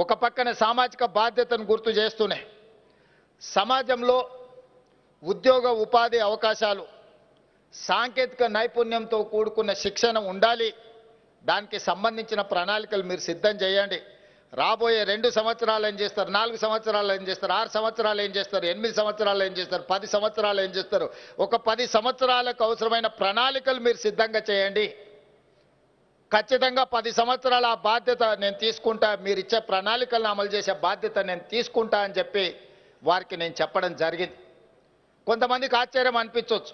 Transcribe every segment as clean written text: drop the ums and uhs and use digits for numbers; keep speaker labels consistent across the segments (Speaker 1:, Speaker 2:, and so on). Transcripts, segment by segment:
Speaker 1: ఒక పక్కన సామాజిక బాధ్యతను గుర్తు చేస్తూనే సమాజంలో ఉద్యోగ ఉపాధి అవకాశాలు సాంకేతిక నైపుణ్యంతో కూడుకున్న శిక్షణ ఉండాలి. దానికి సంబంధించిన ప్రణాళికలు మీరు సిద్ధం చేయండి. రాబోయే 2 సంవత్సరాలు ఏం చేస్తారు, 4 సంవత్సరాలు ఏం చేస్తారు, 6 సంవత్సరాలు ఏం చేస్తారు, 8 సంవత్సరాలు ఏం చేస్తారు, 10 సంవత్సరాలు ఏం చేస్తారు, ఒక 10 సంవత్సరాలకు అవసరమైన ప్రణాళికలు మీరు సిద్ధంగా చేయండి. ఖచ్చితంగా 10 సంవత్సరాల ఆ బాధ్యత నేను తీసుకుంటా, మీరు ఇచ్చే ప్రణాళికలను అమలు చేసే బాధ్యత నేను తీసుకుంటా అని చెప్పి వారికి నేను చెప్పడం జరిగింది. కొంతమందికి ఆశ్చర్యం అనిపించవచ్చు,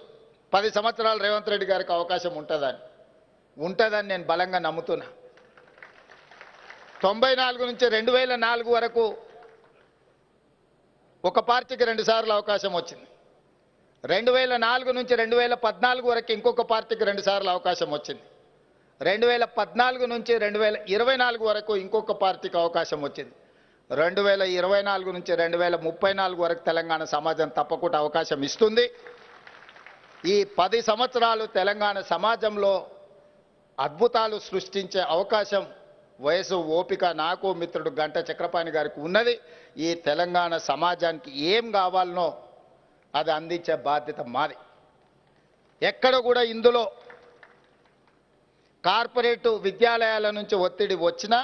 Speaker 1: 10 సంవత్సరాలు రేవంత్ రెడ్డి గారికి అవకాశం ఉంటుందని నేను బలంగా నమ్ముతున్నా. 94 నుంచి 2004 వరకు ఒక పార్టీకి 2 సార్లు అవకాశం వచ్చింది. 2004 నుంచి 2014 వరకు ఇంకొక పార్టీకి 2 సార్లు అవకాశం వచ్చింది. 2014 నుంచి 2024 వరకు ఇంకొక పార్టీకి అవకాశం వచ్చింది. 2024 నుంచి 2034 వరకు తెలంగాణ సమాజం తప్పకుండా అవకాశం ఇస్తుంది. ఈ 10 సంవత్సరాలు తెలంగాణ సమాజంలో అద్భుతాలు సృష్టించే అవకాశం వయసు ఓపిక నాకు మిత్రుడు గంట చక్రపాణి గారికి ఉన్నది. ఈ తెలంగాణ సమాజానికి ఏం కావాలనో అది అందించే బాధ్యత మాది. ఎక్కడ కూడా ఇందులో కార్పొరేట్ విద్యాలయాల నుంచి ఒత్తిడి వచ్చినా,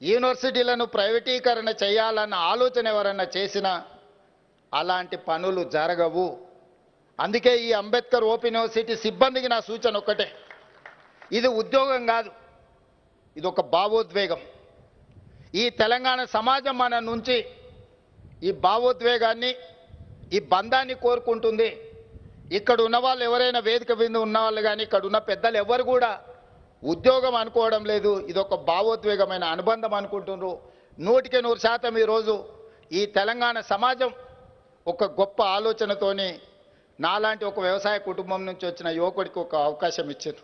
Speaker 1: యూనివర్సిటీలను ప్రైవేటీకరణ చేయాలన్న ఆలోచన ఎవరన్నా చేసినా అలాంటి పనులు జరగవు. అందుకే ఈ అంబేద్కర్ ఓపెన్ యూనివర్సిటీ సిబ్బందికి నా సూచన ఒక్కటే, ఇది ఉద్యోగం కాదు, ఇది ఒక భావోద్వేగం. ఈ తెలంగాణ సమాజం మన నుంచి ఈ భావోద్వేగాన్ని, ఈ బంధాన్ని కోరుకుంటుంది. ఇక్కడ ఉన్న వాళ్ళు ఎవరైనా వేదిక మీద ఉన్న వాళ్ళు కానీ, ఇక్కడ ఉన్న పెద్దలు ఎవరు కూడా ఉద్యోగం అనుకోవడం లేదు, ఇది ఒక భావోద్వేగమైన అనుబంధం అనుకుంటున్నారు. 100కి 100% ఈరోజు ఈ తెలంగాణ సమాజం ఒక గొప్ప ఆలోచనతోని నాలాంటి ఒక వ్యవసాయ కుటుంబం నుంచి వచ్చిన యువకుడికి ఒక అవకాశం ఇచ్చారు.